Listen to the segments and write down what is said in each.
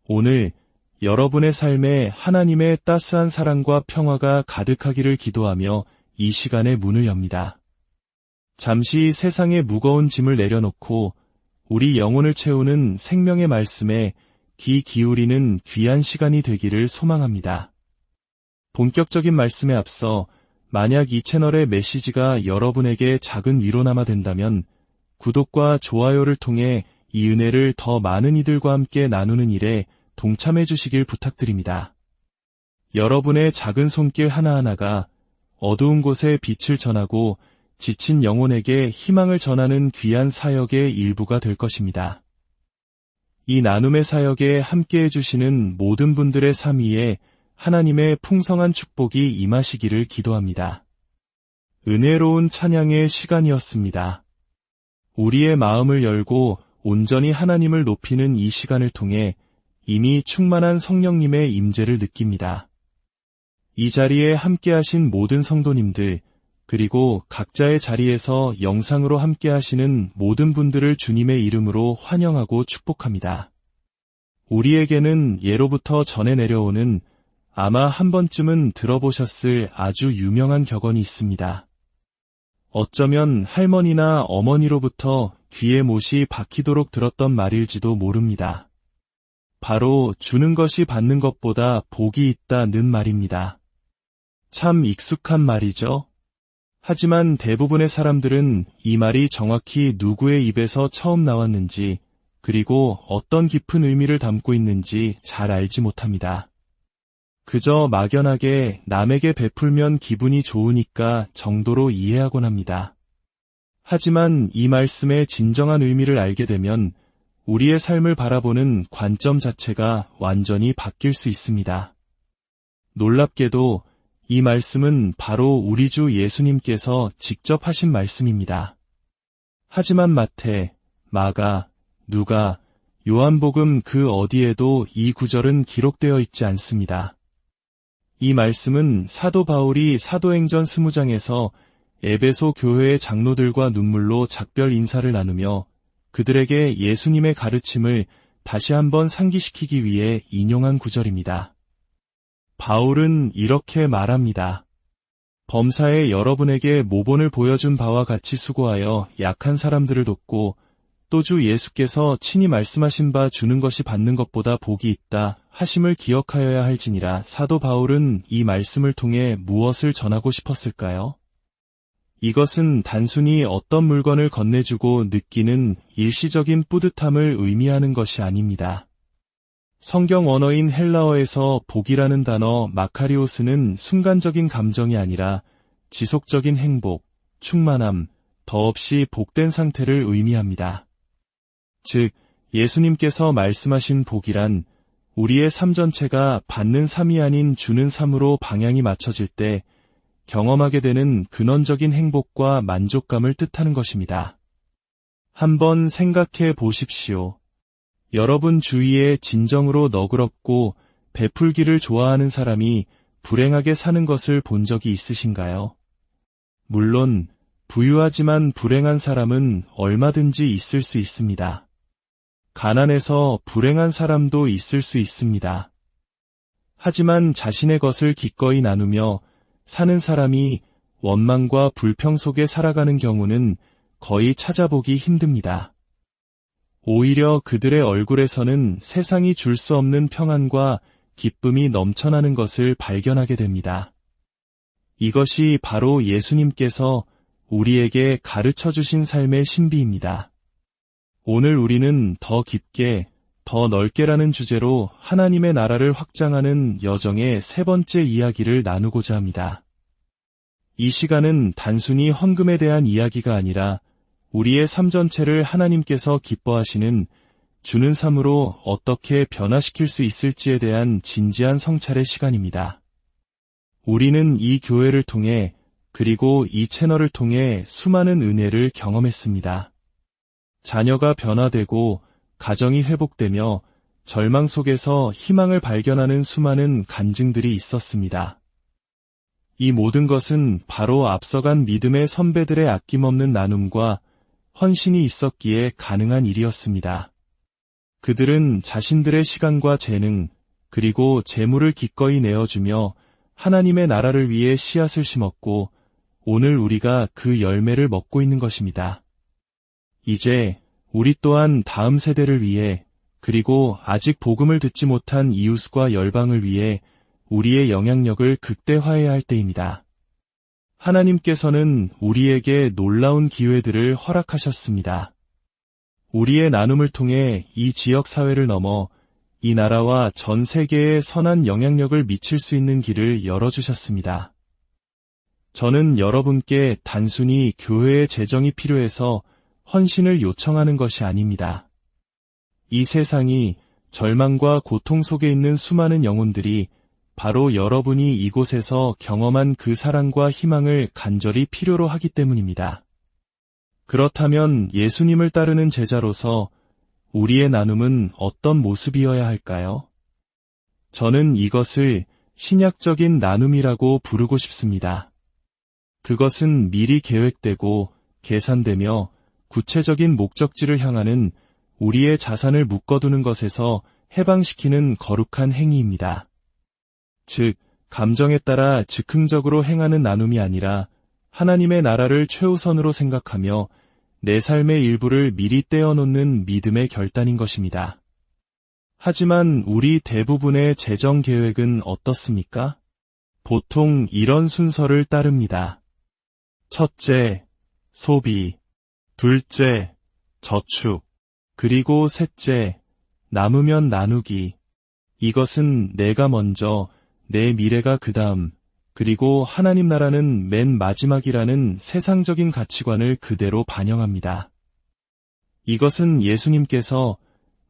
오늘 여러분의 삶에 하나님의 따스한 사랑과 평화가 가득하기를 기도하며 이 시간의 문을 엽니다. 잠시 세상의 무거운 짐을 내려놓고 우리 영혼을 채우는 생명의 말씀에 귀 기울이는 귀한 시간이 되기를 소망합니다. 본격적인 말씀에 앞서 만약 이 채널의 메시지가 여러분에게 작은 위로나마 된다면 구독과 좋아요를 통해 이 은혜를 더 많은 이들과 함께 나누는 일에 동참해 주시길 부탁드립니다. 여러분의 작은 손길 하나하나가 어두운 곳에 빛을 전하고 지친 영혼에게 희망을 전하는 귀한 사역의 일부가 될 것입니다. 이 나눔의 사역에 함께해 주시는 모든 분들의 삶 위에 하나님의 풍성한 축복이 임하시기를 기도합니다. 은혜로운 찬양의 시간이었습니다. 우리의 마음을 열고 온전히 하나님을 높이는 이 시간을 통해 이미 충만한 성령님의 임재를 느낍니다. 이 자리에 함께하신 모든 성도님들, 그리고 각자의 자리에서 영상으로 함께하시는 모든 분들을 주님의 이름으로 환영하고 축복합니다. 우리에게는 예로부터 전해 내려오는 아마 한 번쯤은 들어보셨을 아주 유명한 격언이 있습니다. 어쩌면 할머니나 어머니로부터 귀에 못이 박히도록 들었던 말일지도 모릅니다. 바로 주는 것이 받는 것보다 복이 있다는 말입니다. 참 익숙한 말이죠. 하지만 대부분의 사람들은 이 말이 정확히 누구의 입에서 처음 나왔는지, 그리고 어떤 깊은 의미를 담고 있는지 잘 알지 못합니다. 그저 막연하게 남에게 베풀면 기분이 좋으니까 정도로 이해하곤 합니다. 하지만 이 말씀의 진정한 의미를 알게 되면 우리의 삶을 바라보는 관점 자체가 완전히 바뀔 수 있습니다. 놀랍게도 이 말씀은 바로 우리 주 예수님께서 직접 하신 말씀입니다. 하지만 마태, 마가, 누가, 요한복음 그 어디에도 이 구절은 기록되어 있지 않습니다. 이 말씀은 사도 바울이 사도행전 20장에서 에베소 교회의 장로들과 눈물로 작별 인사를 나누며 그들에게 예수님의 가르침을 다시 한번 상기시키기 위해 인용한 구절입니다. 바울은 이렇게 말합니다. 범사에 여러분에게 모본을 보여준 바와 같이 수고하여 약한 사람들을 돕고 또 주 예수께서 친히 말씀하신 바 주는 것이 받는 것보다 복이 있다 하심을 기억하여야 할지니라. 사도 바울은 이 말씀을 통해 무엇을 전하고 싶었을까요? 이것은 단순히 어떤 물건을 건네주고 느끼는 일시적인 뿌듯함을 의미하는 것이 아닙니다. 성경 언어인 헬라어에서 복이라는 단어 마카리오스는 순간적인 감정이 아니라 지속적인 행복, 충만함, 더없이 복된 상태를 의미합니다. 즉, 예수님께서 말씀하신 복이란 우리의 삶 전체가 받는 삶이 아닌 주는 삶으로 방향이 맞춰질 때 경험하게 되는 근원적인 행복과 만족감을 뜻하는 것입니다. 한번 생각해 보십시오. 여러분 주위에 진정으로 너그럽고 베풀기를 좋아하는 사람이 불행하게 사는 것을 본 적이 있으신가요? 물론 부유하지만 불행한 사람은 얼마든지 있을 수 있습니다. 가난해서 불행한 사람도 있을 수 있습니다. 하지만 자신의 것을 기꺼이 나누며 사는 사람이 원망과 불평 속에 살아가는 경우는 거의 찾아보기 힘듭니다. 오히려 그들의 얼굴에서는 세상이 줄 수 없는 평안과 기쁨이 넘쳐나는 것을 발견하게 됩니다. 이것이 바로 예수님께서 우리에게 가르쳐 주신 삶의 신비입니다. 오늘 우리는 더 깊게, 더 넓게라는 주제로 하나님의 나라를 확장하는 여정의 세 번째 이야기를 나누고자 합니다. 이 시간은 단순히 헌금에 대한 이야기가 아니라 우리의 삶 전체를 하나님께서 기뻐하시는 주는 삶으로 어떻게 변화시킬 수 있을지에 대한 진지한 성찰의 시간입니다. 우리는 이 교회를 통해 그리고 이 채널을 통해 수많은 은혜를 경험했습니다. 자녀가 변화되고 가정이 회복되며 절망 속에서 희망을 발견하는 수많은 간증들이 있었습니다. 이 모든 것은 바로 앞서간 믿음의 선배들의 아낌없는 나눔과 헌신이 있었기에 가능한 일이었습니다. 그들은 자신들의 시간과 재능, 그리고 재물을 기꺼이 내어주며 하나님의 나라를 위해 씨앗을 심었고 오늘 우리가 그 열매를 먹고 있는 것입니다. 이제 우리 또한 다음 세대를 위해 그리고 아직 복음을 듣지 못한 이웃과 열방을 위해 우리의 영향력을 극대화해야 할 때입니다. 하나님께서는 우리에게 놀라운 기회들을 허락하셨습니다. 우리의 나눔을 통해 이 지역 사회를 넘어 이 나라와 전 세계에 선한 영향력을 미칠 수 있는 길을 열어주셨습니다. 저는 여러분께 단순히 교회의 재정이 필요해서 헌신을 요청하는 것이 아닙니다. 이 세상이 절망과 고통 속에 있는 수많은 영혼들이 바로 여러분이 이곳에서 경험한 그 사랑과 희망을 간절히 필요로 하기 때문입니다. 그렇다면 예수님을 따르는 제자로서 우리의 나눔은 어떤 모습이어야 할까요? 저는 이것을 신약적인 나눔이라고 부르고 싶습니다. 그것은 미리 계획되고 계산되며 구체적인 목적지를 향하는 우리의 자산을 묶어두는 것에서 해방시키는 거룩한 행위입니다. 즉, 감정에 따라 즉흥적으로 행하는 나눔이 아니라 하나님의 나라를 최우선으로 생각하며 내 삶의 일부를 미리 떼어놓는 믿음의 결단인 것입니다. 하지만 우리 대부분의 재정 계획은 어떻습니까? 보통 이런 순서를 따릅니다. 첫째, 소비. 둘째, 저축. 그리고 셋째, 남으면 나누기. 이것은 내가 먼저, 내 미래가 그 다음, 그리고 하나님 나라는 맨 마지막이라는 세상적인 가치관을 그대로 반영합니다. 이것은 예수님께서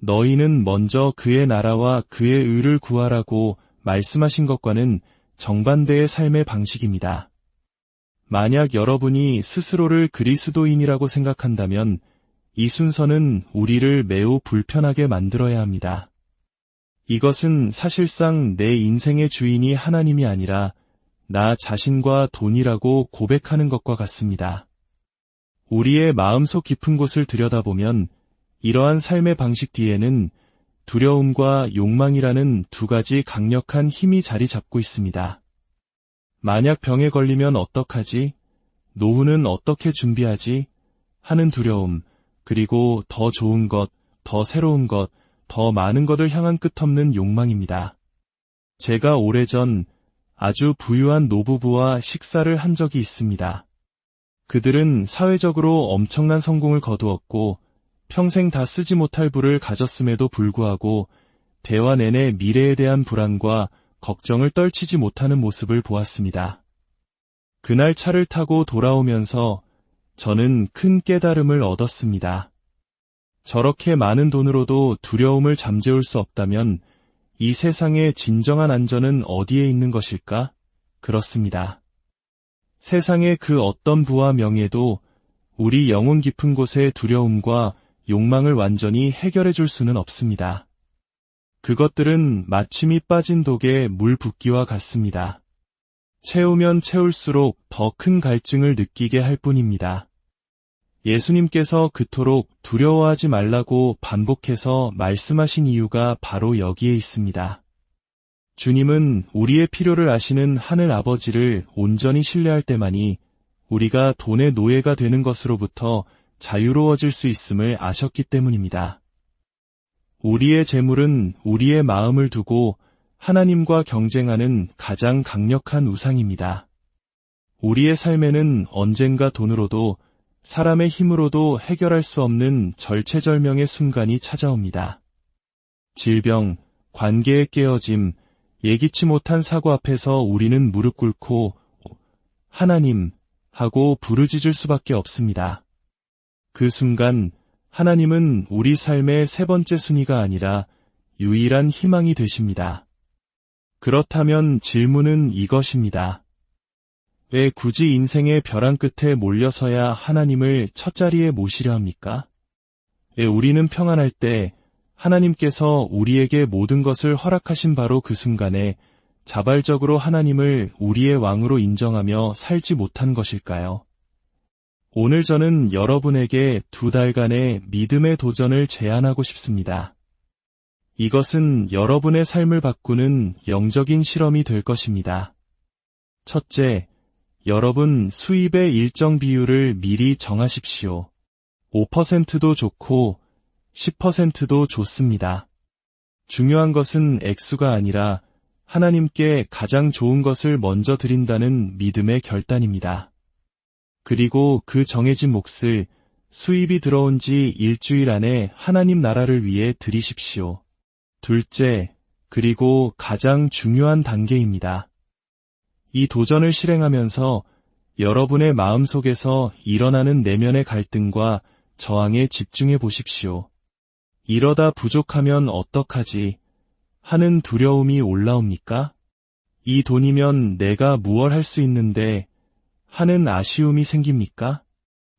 너희는 먼저 그의 나라와 그의 의를 구하라고 말씀하신 것과는 정반대의 삶의 방식입니다. 만약 여러분이 스스로를 그리스도인이라고 생각한다면 이 순서는 우리를 매우 불편하게 만들어야 합니다. 이것은 사실상 내 인생의 주인이 하나님이 아니라 나 자신과 돈이라고 고백하는 것과 같습니다. 우리의 마음속 깊은 곳을 들여다보면 이러한 삶의 방식 뒤에는 두려움과 욕망이라는 두 가지 강력한 힘이 자리 잡고 있습니다. 만약 병에 걸리면 어떡하지? 노후는 어떻게 준비하지? 하는 두려움, 그리고 더 좋은 것, 더 새로운 것, 더 많은 것을 향한 끝없는 욕망입니다. 제가 오래전 아주 부유한 노부부와 식사를 한 적이 있습니다. 그들은 사회적으로 엄청난 성공을 거두었고 평생 다 쓰지 못할 부를 가졌음에도 불구하고 대화 내내 미래에 대한 불안과 걱정을 떨치지 못하는 모습을 보았습니다. 그날 차를 타고 돌아오면서 저는 큰 깨달음을 얻었습니다. 저렇게 많은 돈으로도 두려움을 잠재울 수 없다면 이 세상의 진정한 안전은 어디에 있는 것일까? 그렇습니다. 세상의 그 어떤 부와 명예도 우리 영혼 깊은 곳의 두려움과 욕망을 완전히 해결해 줄 수는 없습니다. 그것들은 마침이 빠진 독에 물 붓기와 같습니다. 채우면 채울수록 더 큰 갈증을 느끼게 할 뿐입니다. 예수님께서 그토록 두려워하지 말라고 반복해서 말씀하신 이유가 바로 여기에 있습니다. 주님은 우리의 필요를 아시는 하늘 아버지를 온전히 신뢰할 때만이 우리가 돈의 노예가 되는 것으로부터 자유로워질 수 있음을 아셨기 때문입니다. 우리의 재물은 우리의 마음을 두고 하나님과 경쟁하는 가장 강력한 우상입니다. 우리의 삶에는 언젠가 돈으로도 사람의 힘으로도 해결할 수 없는 절체절명의 순간이 찾아옵니다. 질병, 관계의 깨어짐, 예기치 못한 사고 앞에서 우리는 무릎 꿇고 하나님 하고 부르짖을 수밖에 없습니다. 그 순간 하나님은 우리 삶의 세 번째 순위가 아니라 유일한 희망이 되십니다. 그렇다면 질문은 이것입니다. 왜 굳이 인생의 벼랑 끝에 몰려서야 하나님을 첫자리에 모시려 합니까? 왜 우리는 평안할 때 하나님께서 우리에게 모든 것을 허락하신 바로 그 순간에 자발적으로 하나님을 우리의 왕으로 인정하며 살지 못한 것일까요? 오늘 저는 여러분에게 2달간의 믿음의 도전을 제안하고 싶습니다. 이것은 여러분의 삶을 바꾸는 영적인 실험이 될 것입니다. 첫째, 여러분 수입의 일정 비율을 미리 정하십시오. 5%도 좋고 10%도 좋습니다. 중요한 것은 액수가 아니라 하나님께 가장 좋은 것을 먼저 드린다는 믿음의 결단입니다. 그리고 그 정해진 몫을 수입이 들어온 지 일주일 안에 하나님 나라를 위해 드리십시오. 둘째, 그리고 가장 중요한 단계입니다. 이 도전을 실행하면서 여러분의 마음속에서 일어나는 내면의 갈등과 저항에 집중해 보십시오. 이러다 부족하면 어떡하지? 하는 두려움이 올라옵니까? 이 돈이면 내가 무얼 할 수 있는데 하는 아쉬움이 생깁니까?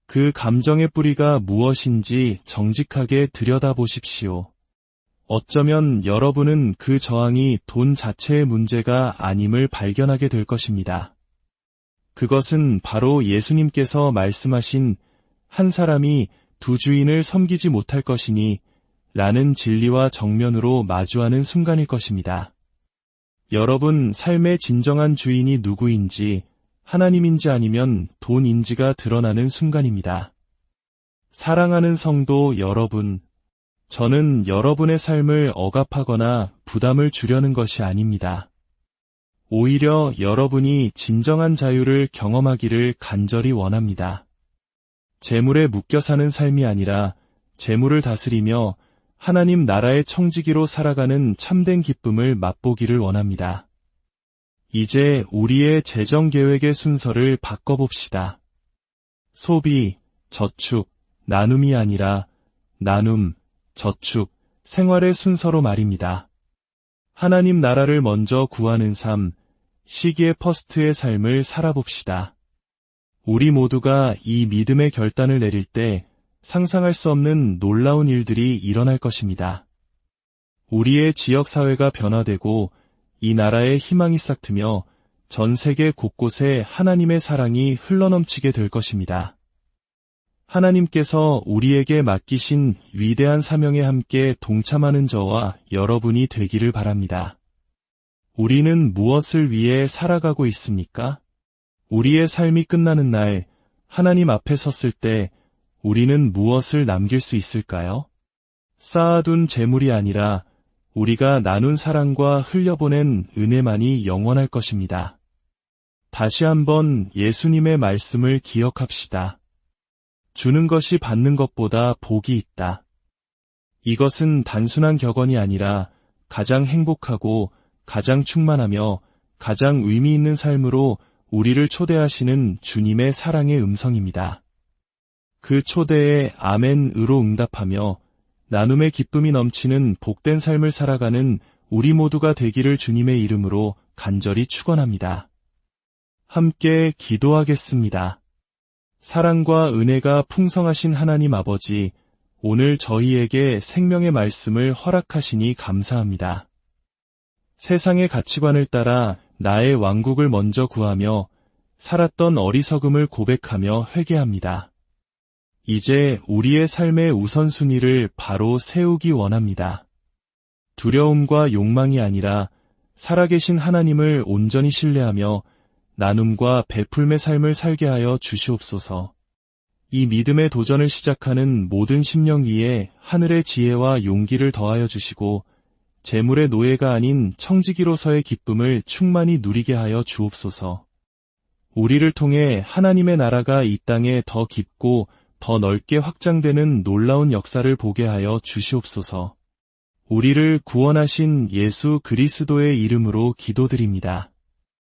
그 감정의 뿌리가 무엇인지 정직하게 들여다보십시오. 어쩌면 여러분은 그 저항이 돈 자체의 문제가 아님을 발견하게 될 것입니다. 그것은 바로 예수님께서 말씀하신 한 사람이 두 주인을 섬기지 못할 것이니 라는 진리와 정면으로 마주하는 순간일 것입니다. 여러분 삶의 진정한 주인이 누구인지 하나님인지 아니면 돈인지가 드러나는 순간입니다. 사랑하는 성도 여러분, 저는 여러분의 삶을 억압하거나 부담을 주려는 것이 아닙니다. 오히려 여러분이 진정한 자유를 경험하기를 간절히 원합니다. 재물에 묶여 사는 삶이 아니라 재물을 다스리며 하나님 나라의 청지기로 살아가는 참된 기쁨을 맛보기를 원합니다. 이제 우리의 재정 계획의 순서를 바꿔봅시다. 소비, 저축, 나눔이 아니라 나눔, 저축, 생활의 순서로 말입니다. 하나님 나라를 먼저 구하는 삶, 시기의 퍼스트의 삶을 살아봅시다. 우리 모두가 이 믿음의 결단을 내릴 때 상상할 수 없는 놀라운 일들이 일어날 것입니다. 우리의 지역사회가 변화되고 이 나라에 희망이 싹트며 전 세계 곳곳에 하나님의 사랑이 흘러넘치게 될 것입니다. 하나님께서 우리에게 맡기신 위대한 사명에 함께 동참하는 저와 여러분이 되기를 바랍니다. 우리는 무엇을 위해 살아가고 있습니까? 우리의 삶이 끝나는 날 하나님 앞에 섰을 때 우리는 무엇을 남길 수 있을까요? 쌓아둔 재물이 아니라 우리가 나눈 사랑과 흘려보낸 은혜만이 영원할 것입니다. 다시 한번 예수님의 말씀을 기억합시다. 주는 것이 받는 것보다 복이 있다. 이것은 단순한 격언이 아니라 가장 행복하고 가장 충만하며 가장 의미 있는 삶으로 우리를 초대하시는 주님의 사랑의 음성입니다. 그 초대에 아멘으로 응답하며 나눔의 기쁨이 넘치는 복된 삶을 살아가는 우리 모두가 되기를 주님의 이름으로 간절히 축원합니다. 함께 기도하겠습니다. 사랑과 은혜가 풍성하신 하나님 아버지, 오늘 저희에게 생명의 말씀을 허락하시니 감사합니다. 세상의 가치관을 따라 나의 왕국을 먼저 구하며 살았던 어리석음을 고백하며 회개합니다. 이제 우리의 삶의 우선순위를 바로 세우기 원합니다. 두려움과 욕망이 아니라 살아계신 하나님을 온전히 신뢰하며 나눔과 베풀매 삶을 살게 하여 주시옵소서. 이 믿음의 도전을 시작하는 모든 심령 위에 하늘의 지혜와 용기를 더하여 주시고 재물의 노예가 아닌 청지기로서의 기쁨을 충만히 누리게 하여 주옵소서. 우리를 통해 하나님의 나라가 이 땅에 더 깊고 더 넓게 확장되는 놀라운 역사를 보게 하여 주시옵소서. 우리를 구원하신 예수 그리스도의 이름으로 기도드립니다.